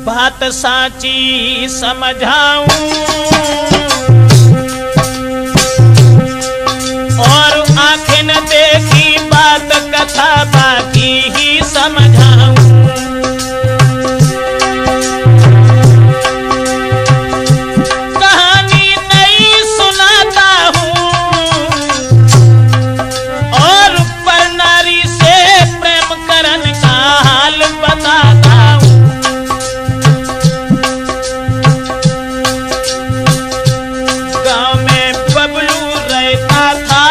बात साची समझाऊं और आंखें न देखी बात कथा बाकी ही समझाऊं। कहानी नई सुनाता हूँ और पर नारी से प्रेम करन का हाल बताता हूँ। गांव में बबलू रहता था,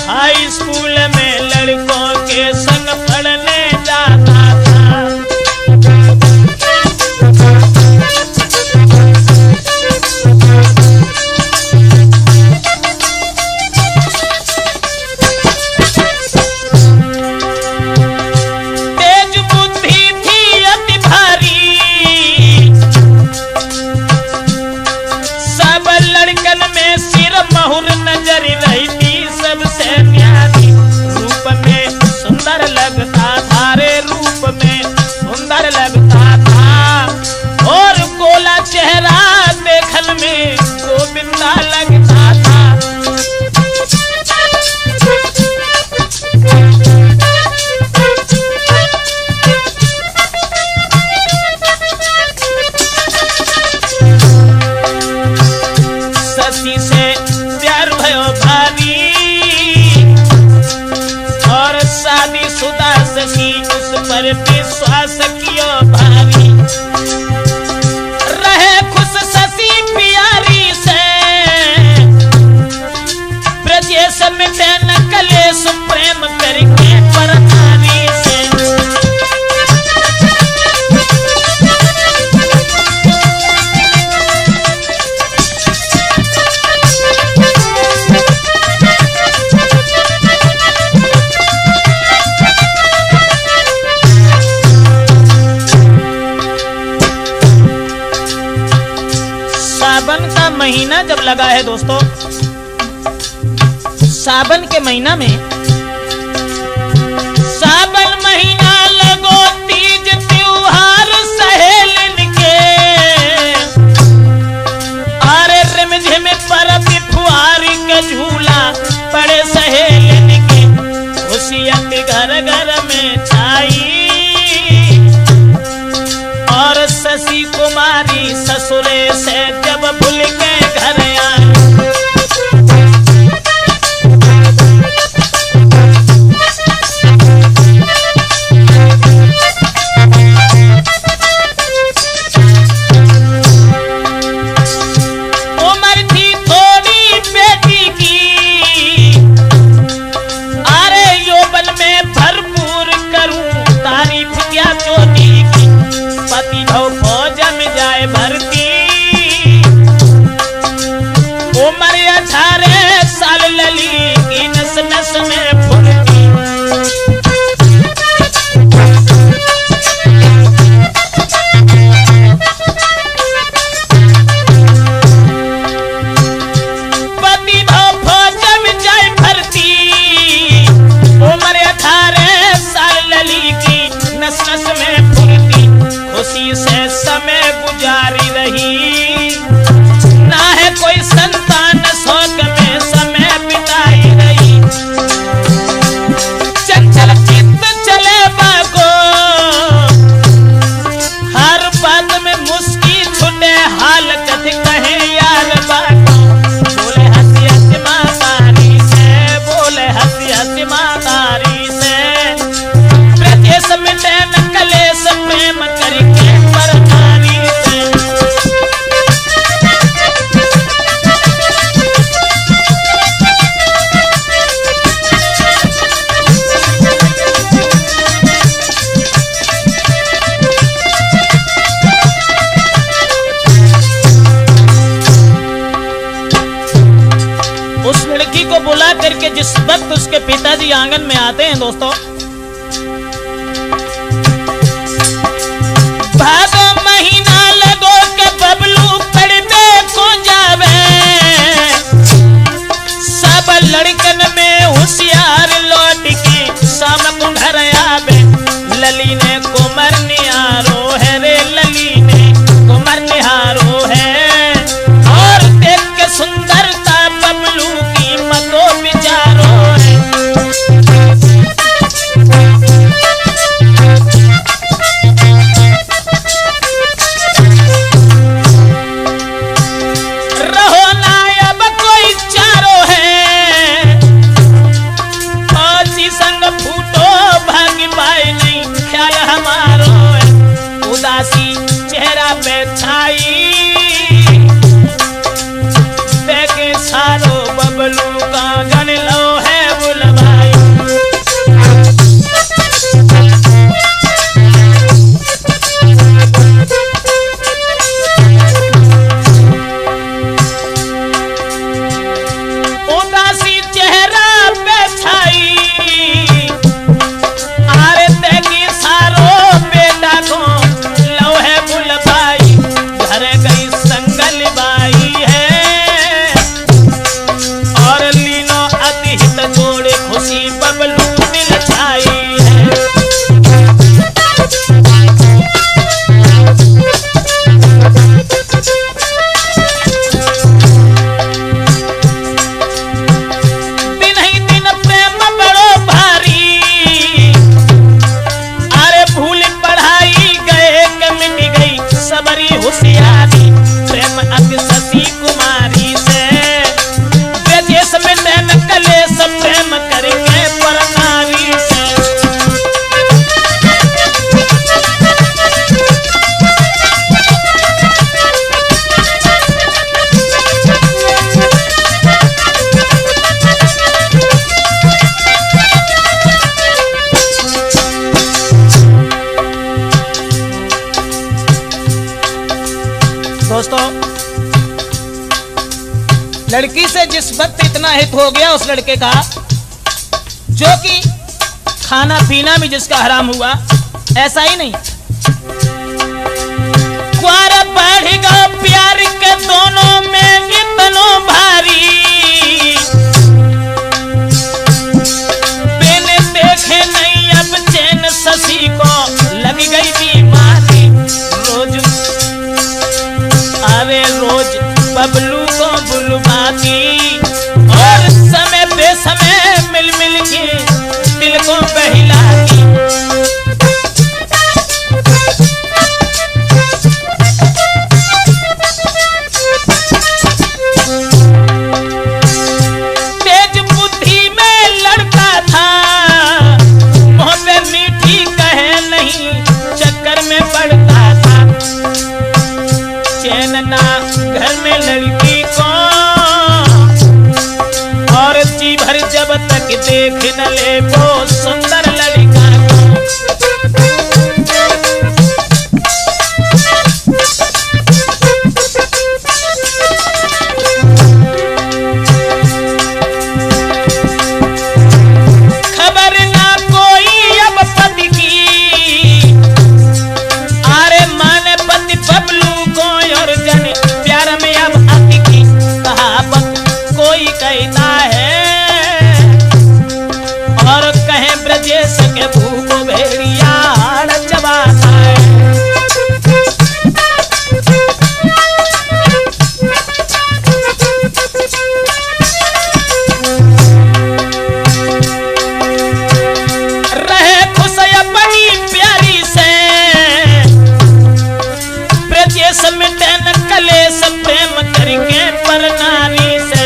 हाई स्कूल में लड़कों के संग पढ़ने जाता था। तेज बुद्धि थी अति भारी, सब लड़कन में सिर महुर नजर रहती सबसे न्यारी। रूप में सुंदर लगता था रे, रूप में सुंदर लगता था और गोला चेहरा देखन में गोविंदा लगता था। शशि से प्यार भयो भारी और शादीशुदा शशि उस पर विश्वास कियो भारी। रहे खुश शशि प्यारी से, ब्रजेश मिटे न कलेश प्रेम करके पर नारी से। सावन का महीना जब लगा है दोस्तों, सावन के महीना में, सावन महीना लगो तीज त्योहार सहेलन के, अरे रिमझिम परब फुहारी के झूला पड़े सहेलन के। खुशियत घर घर में छाई और शशि कुमारी ससुरे से जब भूल के घर आई। उम्र थी थोड़ी बेटी की, अरे यौवन में भरपूर करूं तारीफ क्या चोटी की। पति भव फौज में जाए भर्ती, उम्र 18 साल लली की नस नस में फुर्ती। पति भव फौज में जाए भर्ती, उम्र 18 साल लली की नस नस में फुर्ती। खुशी से समय गुजारी रही, ना है कोई संतान शौक में समय बिताई रही। चंचल चित्त चले बागो, हर बात में मुस्की छुटे हाल कथ कहे यार बागो। बोले हंसी हंसी मातारी से, बोले हंसी हंसी मातारी से, ब्रजेश मिटे न कलेश प्रेम करके पर नारी से। उस लड़की को बुला करके जिस वक्त उसके पिताजी आंगन में आते हैं दोस्तों, भादो महीना लगो के बबलू पड़ते को जावे। सब लड़कन में होशियार लौट के शाम को घर आवे। लली ने को कुमार निहारो है रे लली ने कुमार निहारो है। और देख के सुंदरता बबलू की मतो विचारो है। रहो ना अब कोई चारो है औसी संग फूटो भागी पाए नहीं ख्याल हमारो है। उदासी चेहरा पे छाई देखे सारो बबलू का गन लो है बुलवाई। उदासी चेहरा पे छाई आरे देखी सारो बेटा को लो है बुलवाई। घर गई संगल बाई है और लीनो अतिहित जोड़े खुशी बबलू दिल छाई है। दिन ही दिन प्रेम बड़ो भारी अरे भूल पढ़ाई गए के मिट गई सबरी होशियारी। प्रेम अति शशि कुमारी से ब्रजेश में नैन कलेश प्रेम करके पर नारी से। दोस्तों लड़की से जिस वक्त इतना हित हो गया उस लड़के का जो कि खाना पीना भी जिसका हराम हुआ ऐसा ही नहीं क्वार बढ़ गया प्यार के दोनों में इतनो भारी। बिन देखे नहीं अब चैन शशि को लग गई बीमारी। रोज आवे रोज बबलू को बुलवाती और समय बेसमय मिल मिल के दिल को बहलाती। तेज बुद्धि में लड़का था मुंह पे मीठी कहे नहीं चक्कर में पड़ता था। चैन ना घर में लड़की को और जी भर जब तक देख न ले वो सुंदर लड़का को। खबर ना कोई अब पति की आरे माने पति बबलू को और जन प्यार में अब अति की कहावत कोई कहता है और कहे ब्रजेश के भूख भेड़िया चबाता है। रहे खुश अपनी प्यारी से ब्रजेश मिटे न कलेश प्रेम करके पर नारी से।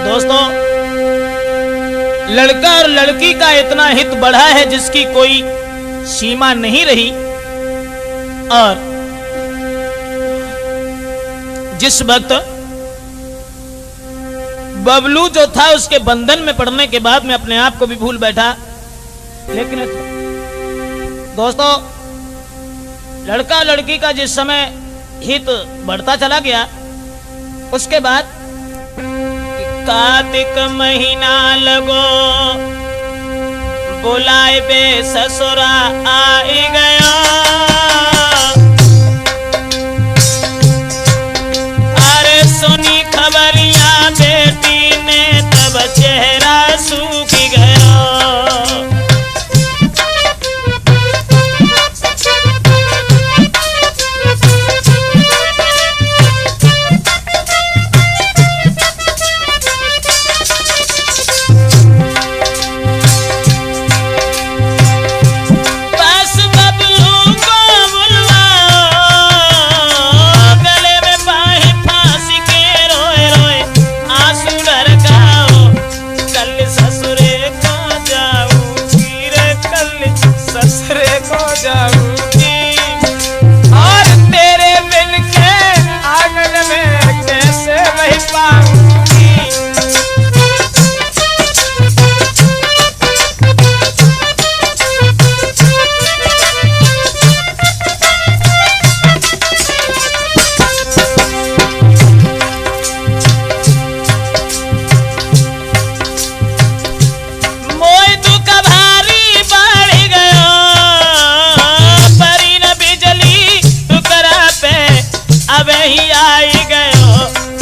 दोस्तों लड़का और लड़की का इतना हित बढ़ा है जिसकी कोई सीमा नहीं रही। और जिस वक्त बबलू जो था उसके बंधन में पड़ने के बाद में अपने आप को भी भूल बैठा। लेकिन दोस्तों लड़का लड़की का जिस समय हित बढ़ता चला गया उसके बाद कार्तिक महीना लगो बुलाए बे ससुरा आई गया। अरे सुनी खबरियां बेटी ने तब चेहरा सूख गया।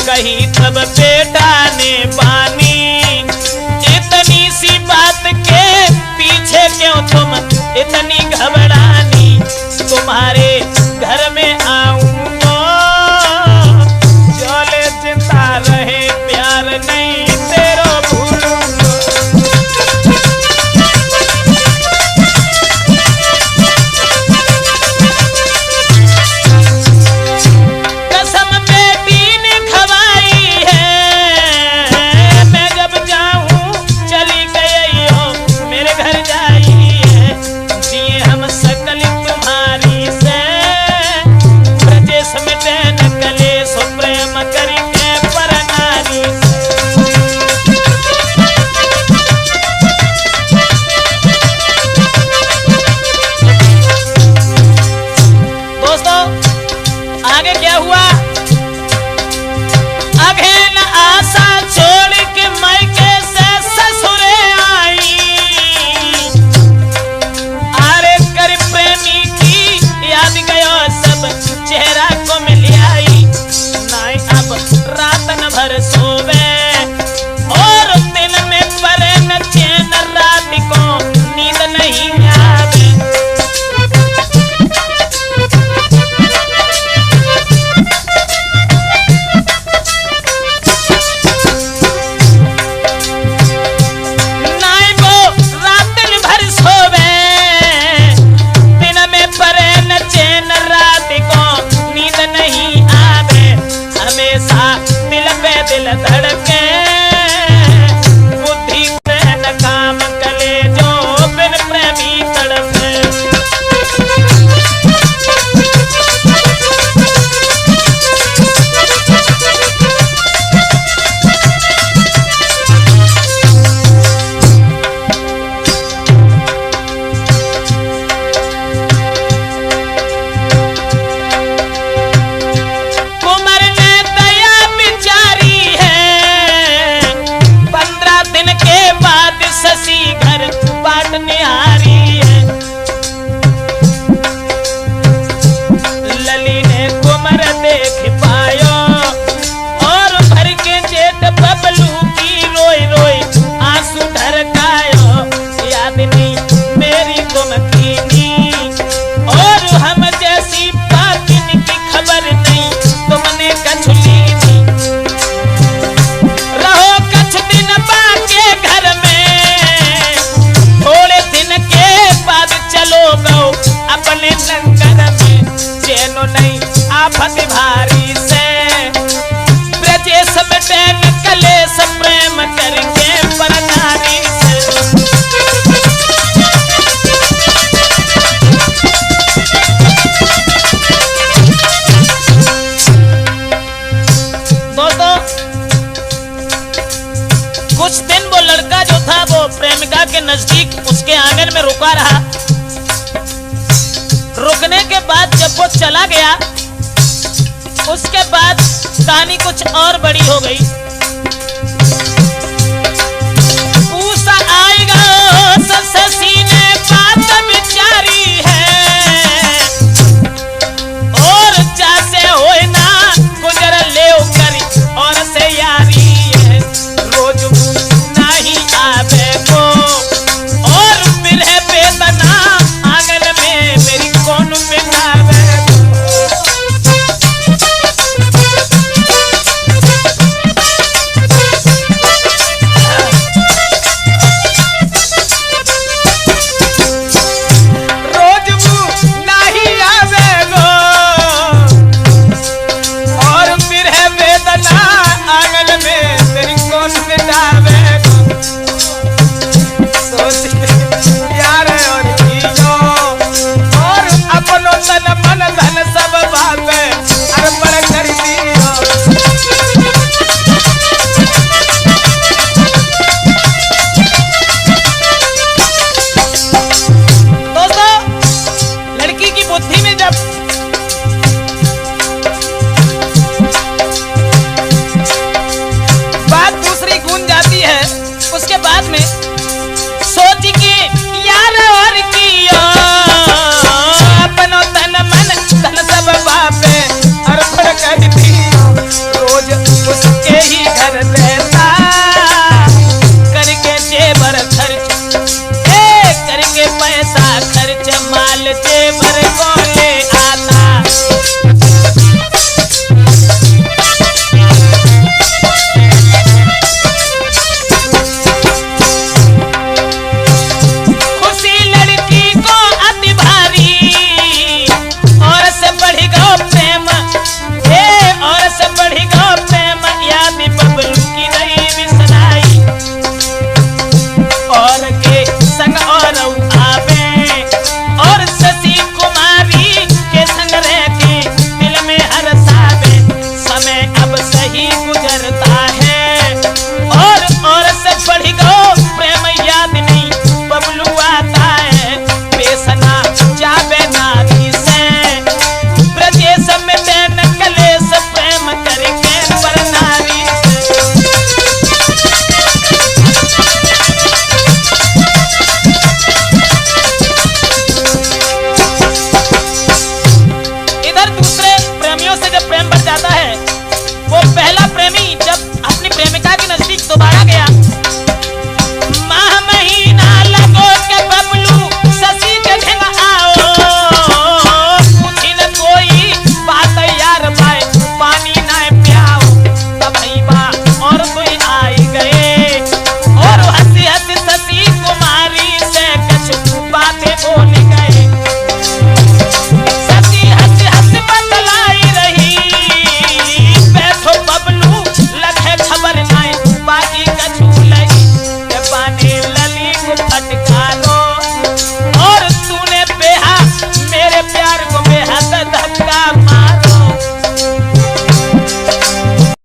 कही तब बेटा ने पानी, इतनी सी बात के पीछे क्यों तुम इतनी घबरानी। तुम्हारे घर में आऊंगा चले जिंदा रहे प्यार नहीं तेरो भूलूंगा। कसम बेटी ने खवाई है, मैं जब जाऊं चली गई हो मेरे घर जाई है। दिए हम सकल तुम्हारी से ब्रजेश मिटे न कलेश प्रेम करके पर नारी से। दोस्तों आगे क्या हुआ? अघेन आशा छोड़ के मायके से ससुरे आई, आरे कर प्रेमी की याद गयो सब चेहरा को मिल आई। नाई अब रातन भर सोवे और दिन में परे न चैन, रात को नींद नहीं आवे। नाई वो रातन भर सोवे, दिन में परे न चैन, रात को नींद नहीं आवे। हमेशा दिल पे दिल धड़के, बुद्धि पे न काम कले जो बिन प्रेमी तड़पे। कुंवर ने दया बिचारी है, 15 दिन के बाद शशि घर बांटने आ रही है। लली ने कुंवर देख पायो और भर के जेठ बबलू की रोई रोई आंसू ढरकायो। याद नहीं मेरी तुम कीनी और हम जैसी बाकिन की खबर नहीं तुमने कछ लीनी। रहो कछ दिन बाके घर में, थोड़े दिन के बाद चलो गो अपने लंगर में। चैनो नहीं आफत भारी से, ब्रजेश मिटे न कलेश प्रेम करके पर नारी से। दोस्तों कुछ दिन वो लड़का जो था वो प्रेमिका के नजदीक उसके आंगन में रुका रहा। रुकने के बाद जब वो चला गया उसके बाद कहानी कुछ और बड़ी हो गई।